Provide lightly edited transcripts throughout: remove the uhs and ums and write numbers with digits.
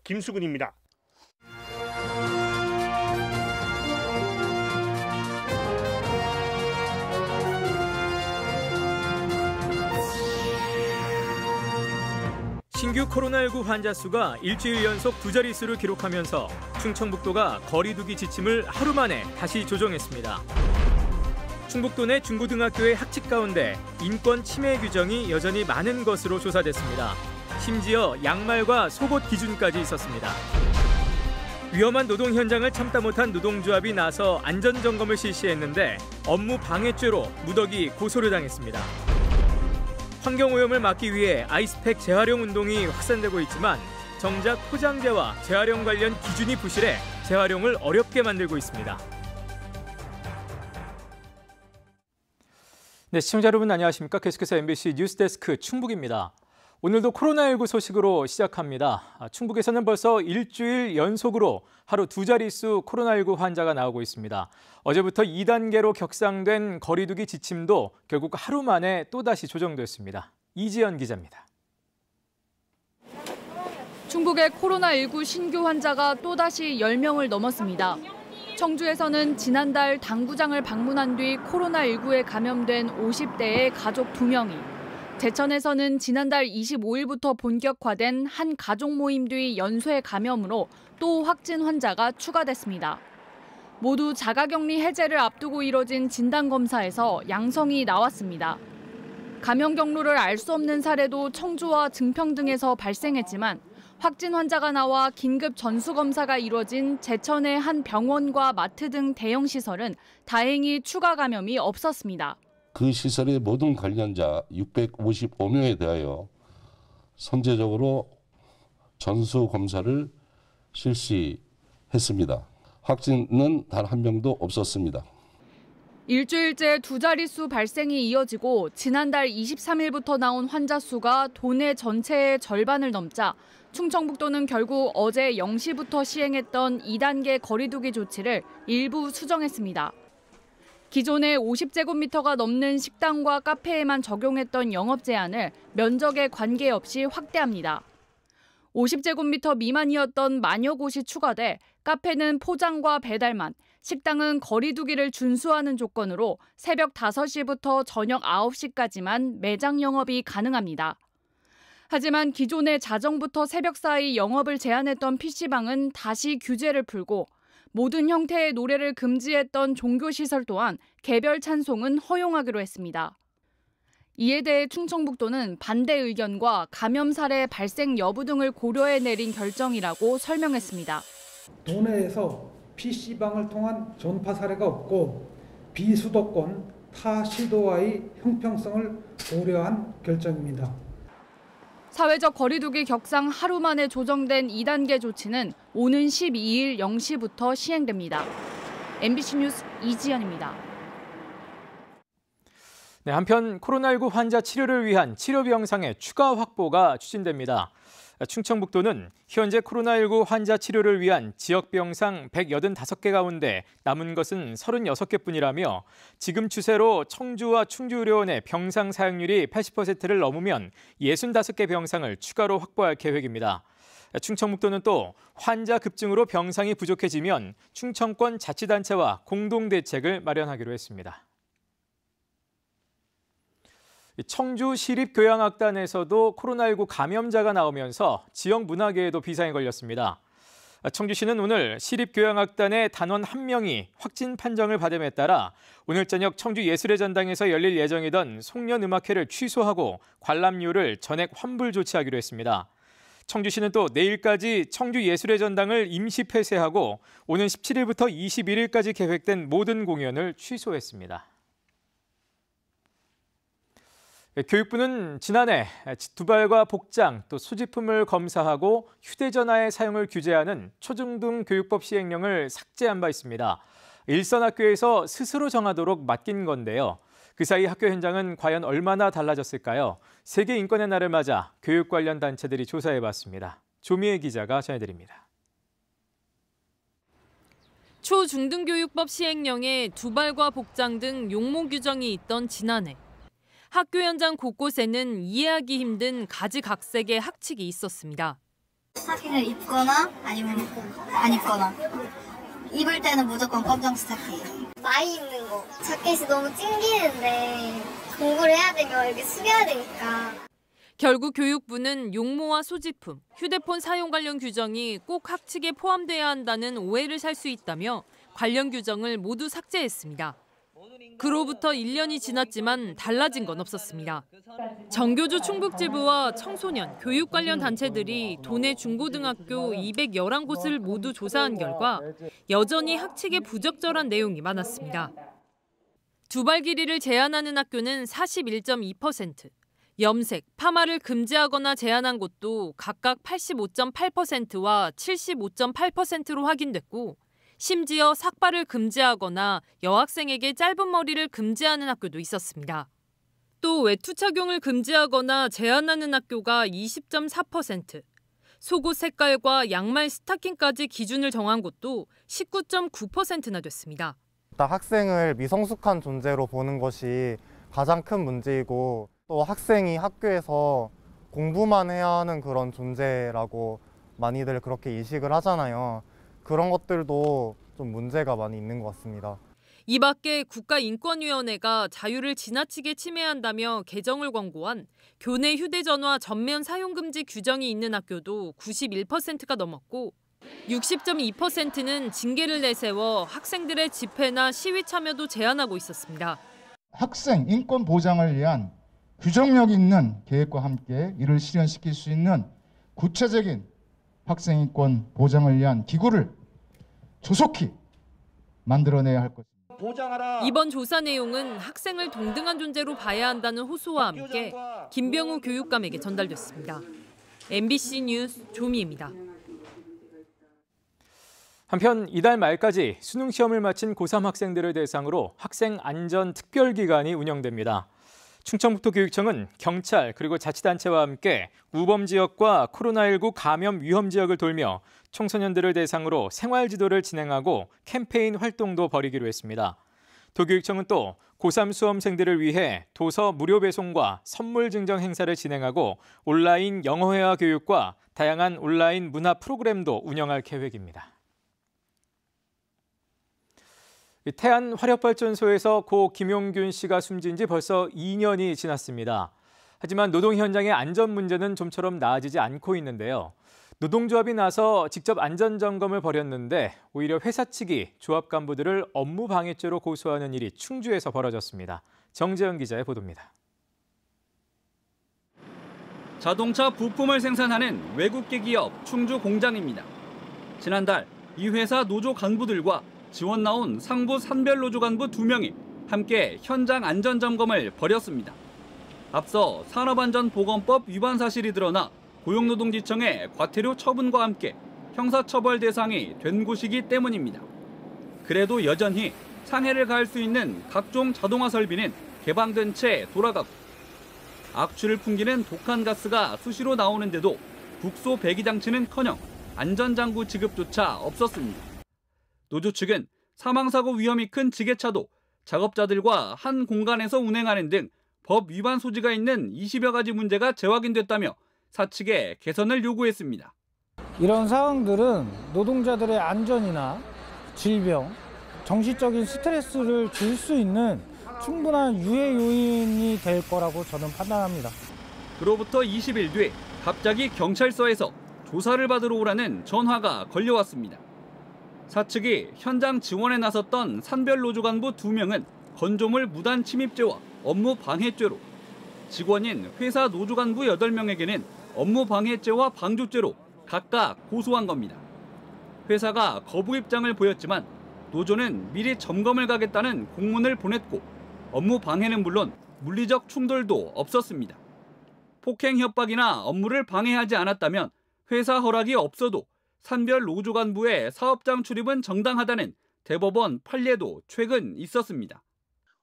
김수근입니다. 신규 코로나19 환자 수가 일주일 연속 두 자릿수를 기록하면서 충청북도가 거리 두기 지침을 하루 만에 다시 조정했습니다. 충북도 내 중고등학교의 학칙 가운데 인권 침해 규정이 여전히 많은 것으로 조사됐습니다. 심지어 양말과 속옷 기준까지 있었습니다. 위험한 노동 현장을 참다 못한 노동조합이 나서 안전점검을 실시했는데 업무 방해죄로 무더기 고소를 당했습니다. 환경오염을 막기 위해 아이스팩 재활용 운동이 확산되고 있지만 정작 포장재와 재활용 관련 기준이 부실해 재활용을 어렵게 만들고 있습니다. 네, 시청자 여러분 안녕하십니까? 계속해서 MBC 뉴스데스크 충북입니다. 오늘도 코로나19 소식으로 시작합니다. 충북에서는 벌써 일주일 연속으로 하루 두 자릿수 코로나19 환자가 나오고 있습니다. 어제부터 2단계로 격상된 거리두기 지침도 결국 하루 만에 또다시 조정됐습니다. 이지연 기자입니다. 충북의 코로나19 신규 환자가 또다시 10명을 넘었습니다. 청주에서는 지난달 당구장을 방문한 뒤 코로나19에 감염된 50대의 가족 2명이, 제천에서는 지난달 25일부터 본격화된 한 가족 모임 뒤 연쇄 감염으로 또 확진 환자가 추가됐습니다. 모두 자가격리 해제를 앞두고 이뤄진 진단검사에서 양성이 나왔습니다. 감염 경로를 알 수 없는 사례도 청주와 증평 등에서 발생했지만 확진 환자가 나와 긴급 전수검사가 이뤄진 제천의 한 병원과 마트 등 대형 시설은 다행히 추가 감염이 없었습니다. 그 시설의 모든 관련자 655명에 대하여 선제적으로 전수검사를 실시했습니다. 확진은 단 한 명도 없었습니다. 일주일째 두 자릿수 발생이 이어지고 지난달 23일부터 나온 환자 수가 도내 전체의 절반을 넘자 충청북도는 결국 어제 0시부터 시행했던 2단계 거리두기 조치를 일부 수정했습니다. 기존에 50제곱미터가 넘는 식당과 카페에만 적용했던 영업 제한을 면적에 관계없이 확대합니다. 50제곱미터 미만이었던 만여 곳이 추가돼 카페는 포장과 배달만, 식당은 거리두기를 준수하는 조건으로 새벽 5시부터 저녁 9시까지만 매장 영업이 가능합니다. 하지만 기존에 자정부터 새벽 사이 영업을 제한했던 PC방은 다시 규제를 풀고 모든 형태의 노래를 금지했던 종교시설 또한 개별 찬송은 허용하기로 했습니다. 이에 대해 충청북도는 반대 의견과 감염 사례 발생 여부 등을 고려해 내린 결정이라고 설명했습니다. 도내에서 PC방을 통한 전파 사례가 없고 비수도권 타 시도와의 형평성을 고려한 결정입니다. 사회적 거리두기 격상 하루 만에 조정된 2단계 조치는 오는 12일 0시부터 시행됩니다. MBC 뉴스 이지연입니다. 네, 한편 코로나19 환자 치료를 위한 치료병상의 추가 확보가 추진됩니다. 충청북도는 현재 코로나19 환자 치료를 위한 지역병상 185개 가운데 남은 것은 36개뿐이라며 지금 추세로 청주와 충주의료원의 병상 사용률이 80%를 넘으면 65개 병상을 추가로 확보할 계획입니다. 충청북도는 또 환자 급증으로 병상이 부족해지면 충청권 자치단체와 공동대책을 마련하기로 했습니다. 청주 시립교향악단에서도 코로나19 감염자가 나오면서 지역 문화계에도 비상이 걸렸습니다. 청주시는 오늘 시립교향악단의 단원 1명이 확진 판정을 받음에 따라 오늘 저녁 청주예술의 전당에서 열릴 예정이던 송년음악회를 취소하고 관람료를 전액 환불 조치하기로 했습니다. 청주시는 또 내일까지 청주예술의 전당을 임시 폐쇄하고 오는 17일부터 21일까지 계획된 모든 공연을 취소했습니다. 교육부는 지난해 두발과 복장, 또 소지품을 검사하고 휴대전화의 사용을 규제하는 초중등 교육법 시행령을 삭제한 바 있습니다. 일선 학교에서 스스로 정하도록 맡긴 건데요. 그 사이 학교 현장은 과연 얼마나 달라졌을까요? 세계 인권의 날을 맞아 교육 관련 단체들이 조사해봤습니다. 조미애 기자가 전해드립니다. 초중등교육법 시행령에 두발과 복장 등 용모 규정이 있던 지난해. 학교 현장 곳곳에는 이해하기 힘든 가지각색의 학칙이 있었습니다. 스타킹을 입거나 아니면 안 입거나. 입을 때는 무조건 검정 스타킹. 많이 입는 거. 자켓이 너무 찡기는데 공부를 해야 되면 이렇게 숙여야 되니까. 결국 교육부는 용모와 소지품, 휴대폰 사용 관련 규정이 꼭 학칙에 포함돼야 한다는 오해를 살 수 있다며 관련 규정을 모두 삭제했습니다. 그로부터 1년이 지났지만 달라진 건 없었습니다. 정교조 충북지부와 청소년, 교육 관련 단체들이 도내 중고등학교 211곳을 모두 조사한 결과 여전히 학칙에 부적절한 내용이 많았습니다. 두발 길이를 제한하는 학교는 41.2%, 염색, 파마를 금지하거나 제한한 곳도 각각 85.8%와 75.8%로 확인됐고 심지어 삭발을 금지하거나 여학생에게 짧은 머리를 금지하는 학교도 있었습니다. 또 외투 착용을 금지하거나 제한하는 학교가 20.4%, 속옷 색깔과 양말 스타킹까지 기준을 정한 곳도 19.9%나 됐습니다. 학생을 미성숙한 존재로 보는 것이 가장 큰 문제이고 또 학생이 학교에서 공부만 해야 하는 그런 존재라고 많이들 그렇게 인식을 하잖아요. 그런 것들도 좀 문제가 많이 있는 것 같습니다. 이 밖에 국가인권위원회가 자유를 지나치게 침해한다며 개정을 권고한 교내 휴대전화 전면 사용 금지 규정이 있는 학교도 91%가 넘었고 60.2%는 징계를 내세워 학생들의 집회나 시위 참여도 제한하고 있었습니다. 학생 인권 보장을 위한 규정력 있는 계획과 함께 이를 실현시킬 수 있는 구체적인 학생 인권 보장을 위한 기구를 조속히 만들어내야 할 것입니다. 이번 조사 내용은 학생을 동등한 존재로 봐야 한다는 호소와 함께 김병우 교육감에게 전달됐습니다. MBC 뉴스 조미입니다. 한편 이달 말까지 수능 시험을 마친 고3 학생들을 대상으로 학생 안전 특별기간이 운영됩니다. 충청북도교육청은 경찰 그리고 자치단체와 함께 우범 지역과 코로나19 감염 위험 지역을 돌며 청소년들을 대상으로 생활 지도를 진행하고 캠페인 활동도 벌이기로 했습니다. 도교육청은 또 고3 수험생들을 위해 도서 무료 배송과 선물 증정 행사를 진행하고 온라인 영어회화 교육과 다양한 온라인 문화 프로그램도 운영할 계획입니다. 태안 화력발전소에서 고 김용균 씨가 숨진 지 벌써 2년이 지났습니다. 하지만 노동 현장의 안전 문제는 좀처럼 나아지지 않고 있는데요. 노동조합이 나서 직접 안전점검을 벌였는데 오히려 회사 측이 조합 간부들을 업무 방해죄로 고소하는 일이 충주에서 벌어졌습니다. 정재현 기자의 보도입니다. 자동차 부품을 생산하는 외국계 기업 충주 공장입니다. 지난달 이 회사 노조 간부들과 지원 나온 상부 산별노조 간부 2명이 함께 현장 안전점검을 벌였습니다. 앞서 산업안전보건법 위반 사실이 드러나 고용노동지청의 과태료 처분과 함께 형사처벌 대상이 된 곳이기 때문입니다. 그래도 여전히 상해를 가할 수 있는 각종 자동화 설비는 개방된 채 돌아가고 악취를 풍기는 독한 가스가 수시로 나오는데도 국소 배기 장치는커녕 안전장구 지급조차 없었습니다. 노조 측은 사망사고 위험이 큰 지게차도 작업자들과 한 공간에서 운행하는 등 법 위반 소지가 있는 20여 가지 문제가 재확인됐다며 사측에 개선을 요구했습니다. 이런 사항들은 노동자들의 안전이나 질병, 정신적인 스트레스를 줄 수 있는 충분한 유해 요인이 될 거라고 저는 판단합니다. 그로부터 20일 뒤 갑자기 경찰서에서 조사를 받으러 오라는 전화가 걸려왔습니다. 사측이 현장 지원에 나섰던 산별노조 간부 2명은 건조물 무단 침입죄와 업무 방해죄로, 직원인 회사 노조 간부 8명에게는 업무 방해죄와 방조죄로 각각 고소한 겁니다. 회사가 거부 입장을 보였지만 노조는 미리 점검을 가겠다는 공문을 보냈고 업무 방해는 물론 물리적 충돌도 없었습니다. 폭행 협박이나 업무를 방해하지 않았다면 회사 허락이 없어도 산별 노조 간부의 사업장 출입은 정당하다는 대법원 판례도 최근 있었습니다.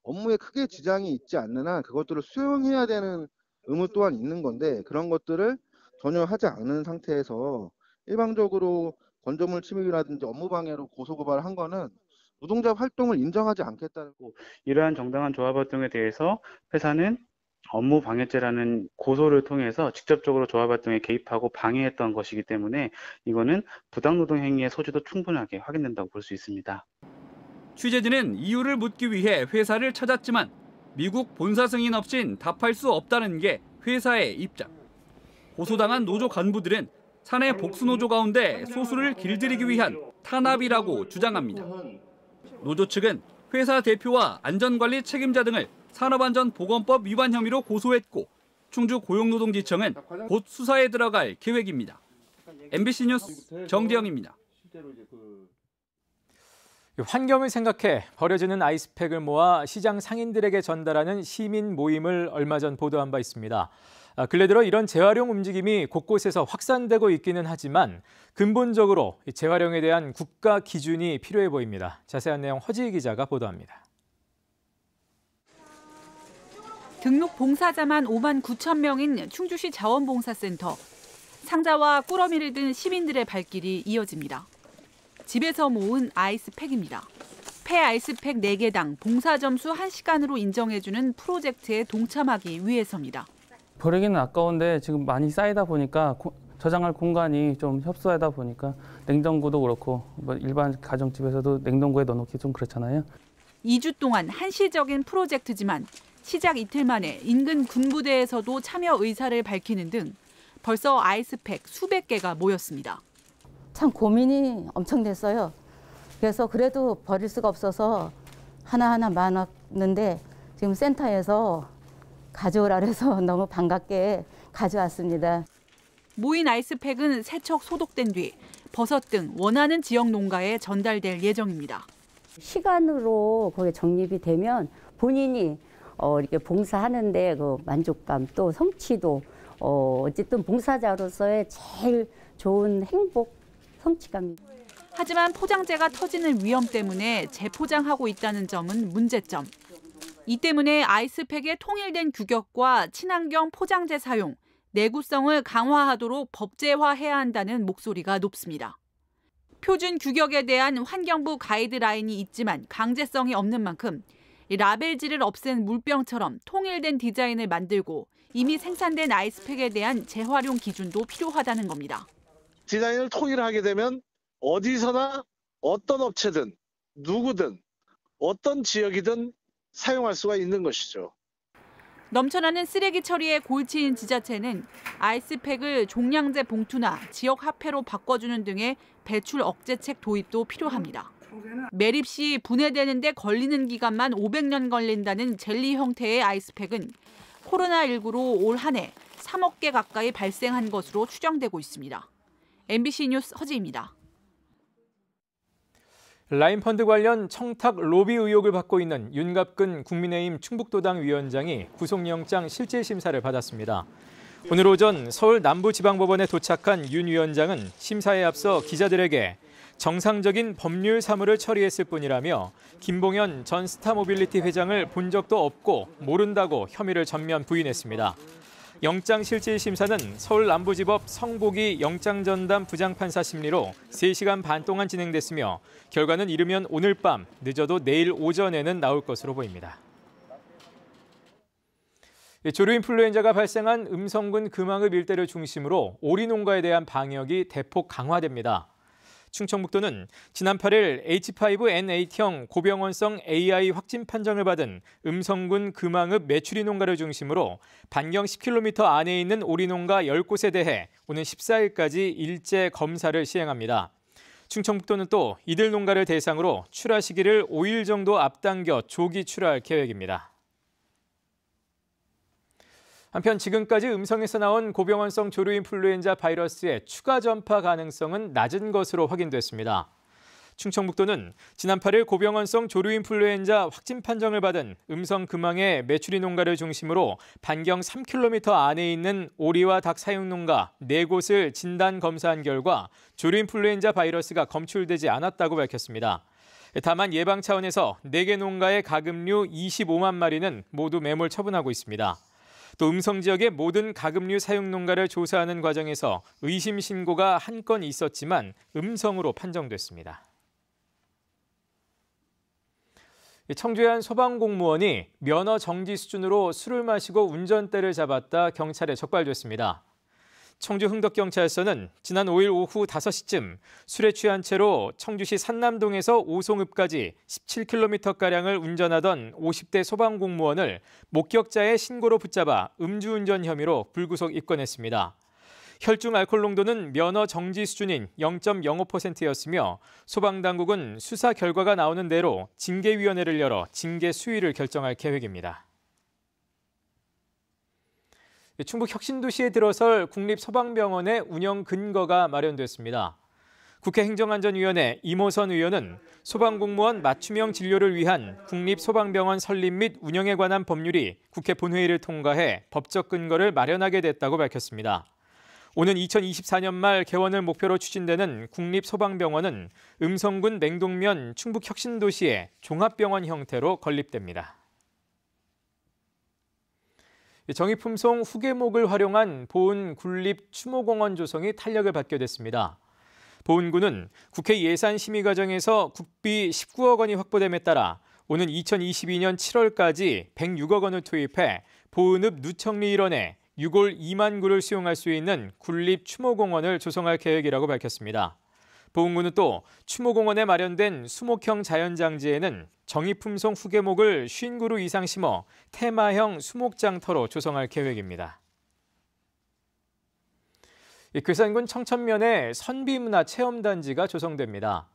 업무에 크게 지장이 있지 않는 한 그것들을 수용해야 되는 의무 또한 있는 건데 그런 것들을 전혀 하지 않는 상태에서 일방적으로 건조물 침입이라든지 업무 방해로 고소고발을 한 거는 노동자 활동을 인정하지 않겠다는. 이러한 정당한 조합 활동에 대해서 회사는 업무 방해죄라는 고소를 통해서 직접적으로 조합 활동에 개입하고 방해했던 것이기 때문에 이거는 부당노동 행위의 소지도 충분하게 확인된다고 볼 수 있습니다. 취재진은 이유를 묻기 위해 회사를 찾았지만 미국 본사 승인 없인 답할 수 없다는 게 회사의 입장. 고소당한 노조 간부들은 사내 복수노조 가운데 소수를 길들이기 위한 탄압이라고 주장합니다. 노조 측은 회사 대표와 안전관리 책임자 등을 산업안전보건법 위반 혐의로 고소했고 충주고용노동지청은 곧 수사에 들어갈 계획입니다. MBC 뉴스 정재영입니다. 환경을 생각해 버려지는 아이스팩을 모아 시장 상인들에게 전달하는 시민 모임을 얼마 전 보도한 바 있습니다. 근래 들어 이런 재활용 움직임이 곳곳에서 확산되고 있기는 하지만 근본적으로 재활용에 대한 국가 기준이 필요해 보입니다. 자세한 내용 허지희 기자가 보도합니다. 등록 봉사자만 5만 9천 명인 충주시 자원봉사센터. 상자와 꾸러미를 든 시민들의 발길이 이어집니다. 집에서 모은 아이스팩입니다. 폐 아이스팩 4개당 봉사 점수 1시간으로 인정해주는 프로젝트에 동참하기 위해서입니다. 버리기는 아까운데 지금 많이 쌓이다 보니까 저장할 공간이 좀 협소하다 보니까 냉장고도 그렇고 일반 가정집에서도 냉동고에 넣어놓기 좀 그렇잖아요. 2주 동안 한시적인 프로젝트지만 시작 이틀 만에 인근 군부대에서도 참여 의사를 밝히는 등 벌써 아이스팩 수백 개가 모였습니다. 참 고민이 엄청 됐어요. 그래서 그래도 버릴 수가 없어서 하나하나 많았는데 지금 센터에서 가져오라 해서 너무 반갑게 가져왔습니다. 모인 아이스팩은 세척 소독된 뒤 버섯 등 원하는 지역 농가에 전달될 예정입니다. 시간으로 거기에 적립이 되면 본인이 이렇게 봉사하는데 그 만족감 또 성취도 어쨌든 봉사자로서의 제일 좋은 행복, 성취감입니다. 하지만 포장재가 터지는 위험 때문에 재포장하고 있다는 점은 문제점. 이 때문에 아이스팩의 통일된 규격과 친환경 포장재 사용, 내구성을 강화하도록 법제화해야 한다는 목소리가 높습니다. 표준 규격에 대한 환경부 가이드라인이 있지만 강제성이 없는 만큼 라벨지를 없앤 물병처럼 통일된 디자인을 만들고 이미 생산된 아이스팩에 대한 재활용 기준도 필요하다는 겁니다. 디자인을 통일하게 되면 어디서나 어떤 업체든 누구든 어떤 지역이든 사용할 수가 있는 것이죠. 넘쳐나는 쓰레기 처리의 골치인 지자체는 아이스팩을 종량제 봉투나 지역 화폐로 바꿔주는 등의 배출 억제책 도입도 필요합니다. 매립 시 분해되는 데 걸리는 기간만 500년 걸린다는 젤리 형태의 아이스팩은 코로나19로 올 한 해 3억 개 가까이 발생한 것으로 추정되고 있습니다. MBC 뉴스 허지입니다. 라인펀드 관련 청탁 로비 의혹을 받고 있는 윤갑근 국민의힘 충북도당 위원장이 구속영장 실질심사를 받았습니다. 오늘 오전 서울 남부지방법원에 도착한 윤 위원장은 심사에 앞서 기자들에게 정상적인 법률 사무를 처리했을 뿐이라며 김봉현 전 스타모빌리티 회장을 본 적도 없고 모른다고 혐의를 전면 부인했습니다. 영장실질심사는 서울 남부지법 성복이 영장전담 부장판사 심리로 3시간 반 동안 진행됐으며 결과는 이르면 오늘 밤, 늦어도 내일 오전에는 나올 것으로 보입니다. 조류인플루엔자가 발생한 음성군 금왕읍 일대를 중심으로 오리 농가에 대한 방역이 대폭 강화됩니다. 충청북도는 지난 8일 H5N8형 고병원성 AI 확진 판정을 받은 음성군 금왕읍 메추리 농가를 중심으로 반경 10km 안에 있는 오리 농가 10곳에 대해 오는 14일까지 일제 검사를 시행합니다. 충청북도는 또 이들 농가를 대상으로 출하 시기를 5일 정도 앞당겨 조기 출하할 계획입니다. 한편 지금까지 음성에서 나온 고병원성 조류인플루엔자 바이러스의 추가 전파 가능성은 낮은 것으로 확인됐습니다. 충청북도는 지난 8일 고병원성 조류인플루엔자 확진 판정을 받은 음성 금왕의 메추리 농가를 중심으로 반경 3km 안에 있는 오리와 닭 사육 농가 4곳을 진단 검사한 결과 조류인플루엔자 바이러스가 검출되지 않았다고 밝혔습니다. 다만 예방 차원에서 4개 농가의 가금류 25만 마리는 모두 매몰 처분하고 있습니다. 또 음성 지역의 모든 가금류 사육 농가를 조사하는 과정에서 의심 신고가 한 건 있었지만 음성으로 판정됐습니다. 청주의 한 소방공무원이 면허 정지 수준으로 술을 마시고 운전대를 잡았다 경찰에 적발됐습니다. 청주 흥덕경찰서는 지난 5일 오후 5시쯤 술에 취한 채로 청주시 산남동에서 오송읍까지 17km가량을 운전하던 50대 소방공무원을 목격자의 신고로 붙잡아 음주운전 혐의로 불구속 입건했습니다. 혈중 알코올 농도는 면허 정지 수준인 0.05%였으며 소방당국은 수사 결과가 나오는 대로 징계위원회를 열어 징계 수위를 결정할 계획입니다. 충북 혁신도시에 들어설 국립소방병원의 운영 근거가 마련됐습니다. 국회 행정안전위원회 이모선 의원은 소방공무원 맞춤형 진료를 위한 국립소방병원 설립 및 운영에 관한 법률이 국회 본회의를 통과해 법적 근거를 마련하게 됐다고 밝혔습니다. 오는 2024년 말 개원을 목표로 추진되는 국립소방병원은 음성군 냉동면 충북 혁신도시에 종합병원 형태로 건립됩니다. 정의품송 후계목을 활용한 보은 군립 추모공원 조성이 탄력을 받게 됐습니다. 보은군은 국회 예산심의 과정에서 국비 19억 원이 확보됨에 따라 오는 2022년 7월까지 106억 원을 투입해 보은읍 누청리 일원에 6월 2만 구를 수용할 수 있는 군립 추모공원을 조성할 계획이라고 밝혔습니다. 보은군은 또 추모공원에 마련된 수목형 자연장지에는 정의품송 후계목을 50그루 이상 심어 테마형 수목장터로 조성할 계획입니다. 괴산군 청천면에 선비문화체험단지가 조성됩니다.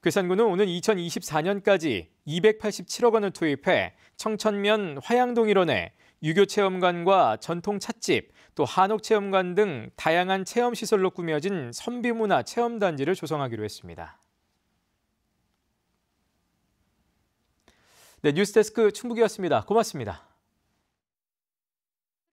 괴산군은 오는 2024년까지 287억 원을 투입해 청천면 화양동 일원에 유교체험관과 전통 찻집, 또 한옥체험관 등 다양한 체험시설로 꾸며진 선비문화 체험단지를 조성하기로 했습니다. 네, 뉴스데스크 충북이었습니다. 고맙습니다.